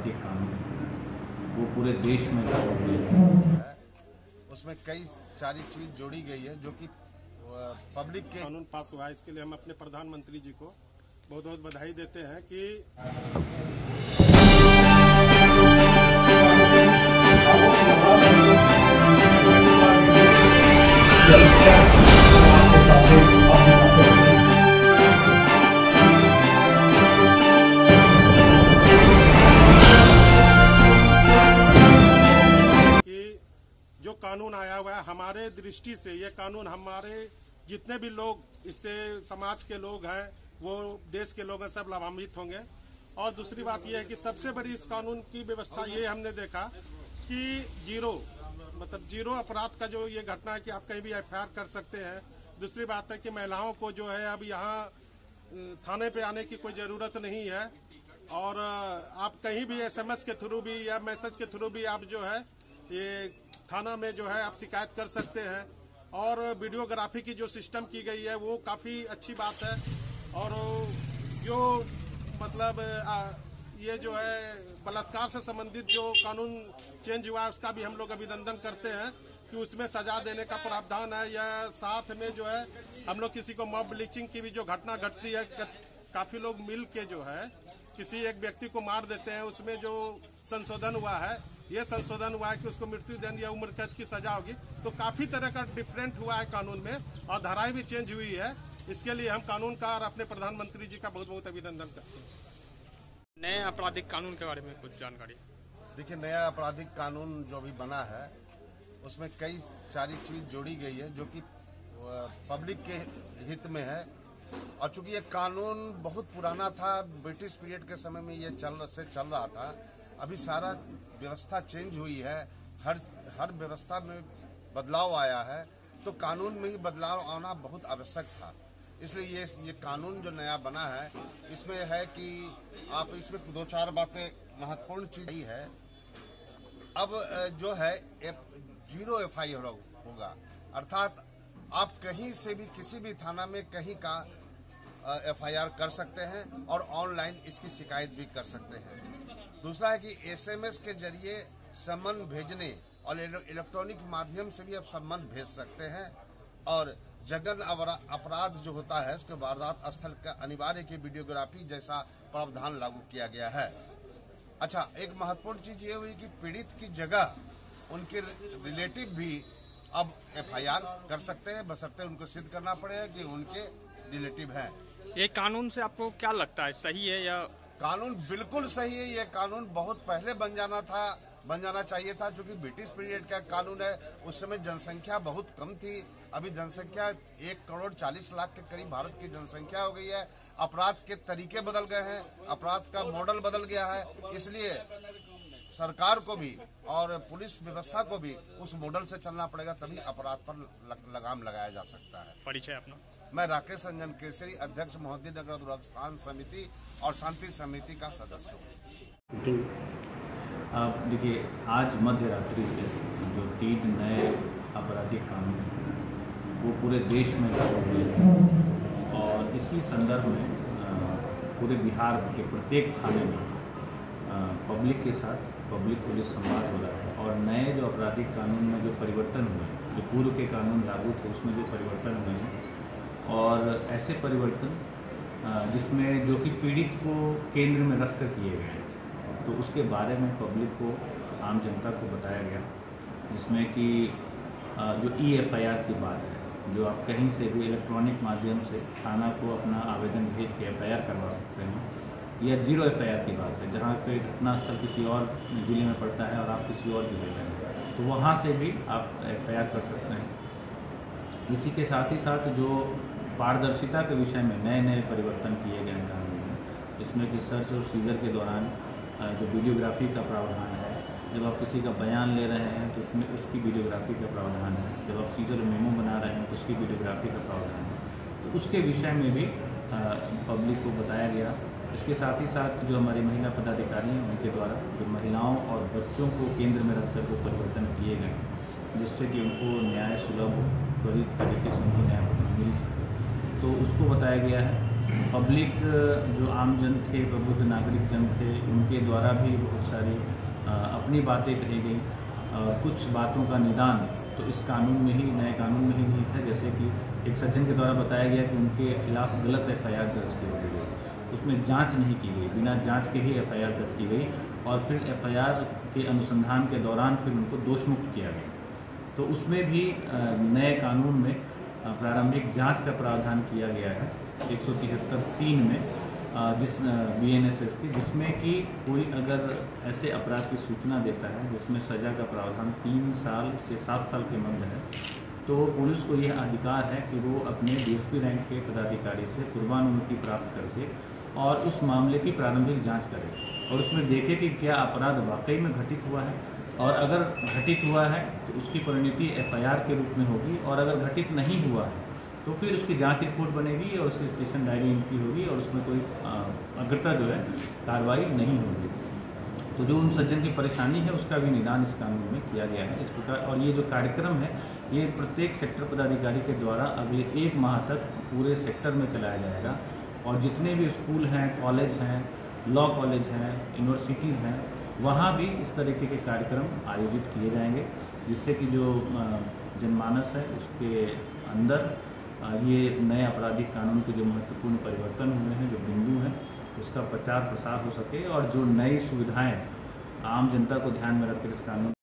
आपराधिक कानून वो पूरे देश में लागू हुए हैं। उसमें कई सारी चीज़ जोड़ी गई है जो कि पब्लिक के कानून पास हुआ है। इसके लिए हम अपने प्रधानमंत्री जी को बहुत बहुत बधाई देते हैं कि जो कानून आया हुआ है हमारे दृष्टि से, ये कानून हमारे जितने भी लोग इससे समाज के लोग हैं, वो देश के लोग हैं, सब लाभान्वित होंगे। और दूसरी बात यह है कि सबसे बड़ी इस कानून की व्यवस्था ये हमने देखा कि जीरो अपराध का जो ये घटना है कि आप कहीं भी एफआईआर कर सकते हैं। दूसरी बात है कि महिलाओं को जो है अब यहाँ थाने पे आने की कोई ज़रूरत नहीं है और आप कहीं भी एसएमएस के थ्रू भी या मैसेज के थ्रू भी आप जो है ये थाना में जो है आप शिकायत कर सकते हैं। और वीडियोग्राफी की जो सिस्टम की गई है वो काफ़ी अच्छी बात है। और जो मतलब ये जो है बलात्कार से संबंधित जो कानून चेंज हुआ है उसका भी हम लोग अभिनंदन करते हैं कि उसमें सजा देने का प्रावधान है। या साथ में जो है हम लोग किसी को मॉब ब्लीचिंग की भी जो घटना घटती है, काफ़ी लोग मिल के जो है किसी एक व्यक्ति को मार देते हैं, उसमें जो संशोधन हुआ है, ये संशोधन हुआ है कि उसको मृत्यु दंड या उम्र कैद की सजा होगी। तो काफ़ी तरह का डिफरेंट हुआ है कानून में और धाराएं भी चेंज हुई है। इसके लिए हम कानूनकार अपने प्रधानमंत्री जी का बहुत बहुत अभिनंदन करते हैं। नए आपराधिक कानून के बारे में कुछ जानकारी। देखिए, नया आपराधिक कानून जो अभी बना है उसमें कई सारी चीज़ जोड़ी गई है जो कि पब्लिक के हित में है। और चूंकि ये कानून बहुत पुराना था, ब्रिटिश पीरियड के समय में ये चल रहा था, अभी सारा व्यवस्था चेंज हुई है, हर व्यवस्था में बदलाव आया है, तो कानून में ही बदलाव आना बहुत आवश्यक था। इसलिए ये कानून जो नया बना है इसमें है कि आप इसमें 2-4 बातें महत्वपूर्ण चीज ही है। अब जो है जीरो एफआईआर होगा, अर्थात आप कहीं से भी किसी भी थाना में कहीं का एफआईआर कर सकते हैं और ऑनलाइन इसकी शिकायत भी कर सकते हैं। दूसरा है कि एसएमएस के जरिए सम्मन भेजने और इलेक्ट्रॉनिक माध्यम से भी आप सम्मन भेज सकते हैं। और जघन्य अपराध जो होता है उसके वारदात स्थल का अनिवार्य की वीडियोग्राफी जैसा प्रावधान लागू किया गया है। अच्छा, एक महत्वपूर्ण चीज ये हुई कि पीड़ित की जगह उनके रिलेटिव भी अब एफआईआर कर सकते हैं, बशर्ते उनको सिद्ध करना पड़ेगा कि उनके रिलेटिव हैं। ये कानून से आपको क्या लगता है, सही है या? कानून बिल्कुल सही है। ये कानून बहुत पहले बन जाना चाहिए था, क्योंकि ब्रिटिश पीरियड का कानून है। उस समय जनसंख्या बहुत कम थी, अभी जनसंख्या 1,40,00,000 के करीब भारत की जनसंख्या हो गई है। अपराध के तरीके बदल गए हैं, अपराध का मॉडल बदल गया है। इसलिए सरकार को भी और पुलिस व्यवस्था को भी उस मॉडल से चलना पड़ेगा, तभी अपराध पर लगाम लगाया जा सकता है। परिचय अपना? मैं राकेश रंजन केसरी, अध्यक्ष मोहद्दीन नगर दुरास्थान समिति और शांति समिति का सदस्य हूँ। आप देखिए, आज मध्य रात्रि से जो 3 नए आपराधिक कानून वो पूरे देश में लागू हुए हैं और इसी संदर्भ में पूरे बिहार के प्रत्येक थाने में पब्लिक के साथ पब्लिक पुलिस संवाद हो रहा है। और नए जो आपराधिक कानून में जो परिवर्तन हुए, जो पूर्व के कानून लागू थे उसमें जो परिवर्तन हुए हैं, और ऐसे परिवर्तन जिसमें जो कि पीड़ित को केंद्र में रख कर किए गए हैं, तो उसके बारे में पब्लिक को, आम जनता को बताया गया। जिसमें कि जो EFIR की बात है, जो आप कहीं से भी इलेक्ट्रॉनिक माध्यम से थाना को अपना आवेदन भेज के FIR करवा सकते हैं, या जीरो FIR की बात है, जहाँ पे घटनास्थल किसी और ज़िले में पड़ता है और आप किसी और ज़िले में हैं, तो वहाँ से भी आप FIR कर सकते हैं। इसी के साथ ही साथ जो पारदर्शिता के विषय में नए परिवर्तन किए गए हैं कानून में, जिसमें कि सर्च और सीजर के दौरान जो वीडियोग्राफी का प्रावधान है, जब आप किसी का बयान ले रहे हैं तो उसमें उसकी वीडियोग्राफी का प्रावधान है, जब आप सीजर और मेमो बना रहे हैं तो उसकी वीडियोग्राफी का प्रावधान है, तो उसके विषय में भी पब्लिक को बताया गया। इसके साथ ही साथ जो हमारी महिला पदाधिकारी हैं उनके द्वारा जो महिलाओं और बच्चों को केंद्र में रखकर जो परिवर्तन किए गए हैं, जिससे कि उनको न्याय सुलभ हो, त्वरित तरीके से उनको न्याय मिल सके, तो उसको बताया गया है। पब्लिक जो आम जन थे, प्रबुद्ध नागरिक जन थे, उनके द्वारा भी बहुत सारी अपनी बातें कही गई। कुछ बातों का निदान तो इस कानून में ही, नए कानून में ही नहीं था। जैसे कि एक सज्जन के द्वारा बताया गया कि उनके खिलाफ गलत FIR दर्ज की गई, उसमें जांच नहीं की गई, बिना जांच के ही FIR दर्ज की गई और फिर FIR के अनुसंधान के दौरान फिर उनको दोषमुक्त किया गया। तो उसमें भी नए कानून में प्रारंभिक जांच का प्रावधान किया गया है 173(3) में, जिस BNSS की, जिसमें कि कोई अगर ऐसे अपराध की सूचना देता है जिसमें सज़ा का प्रावधान 3 साल से 7 साल के मध्य है, तो पुलिस को यह अधिकार है कि वो अपने DSP रैंक के पदाधिकारी से पूर्वानुमति प्राप्त करके और उस मामले की प्रारंभिक जांच करे और उसमें देखे कि क्या अपराध वाकई में घटित हुआ है, और अगर घटित हुआ है तो उसकी परिणति FIR के रूप में होगी, और अगर घटित नहीं हुआ है तो फिर उसकी जांच रिपोर्ट बनेगी और उसकी स्टेशन डायरी एंट्री होगी और उसमें कोई अग्रता जो है कार्रवाई नहीं होगी। तो जो उन सज्जन की परेशानी है उसका भी निदान इस कानून में किया गया है इस प्रकार। और ये जो कार्यक्रम है ये प्रत्येक सेक्टर पदाधिकारी के द्वारा अगले 1 माह तक पूरे सेक्टर में चलाया जाएगा और जितने भी स्कूल हैं, कॉलेज हैं, लॉ कॉलेज हैं, यूनिवर्सिटीज़ हैं, वहाँ भी इस तरीके के कार्यक्रम आयोजित किए जाएंगे, जिससे कि जो जनमानस है उसके अंदर ये नए आपराधिक कानून के जो महत्वपूर्ण परिवर्तन हुए हैं, जो बिंदु हैं, उसका प्रचार प्रसार हो सके और जो नई सुविधाएं आम जनता को ध्यान में रखकर इस कानून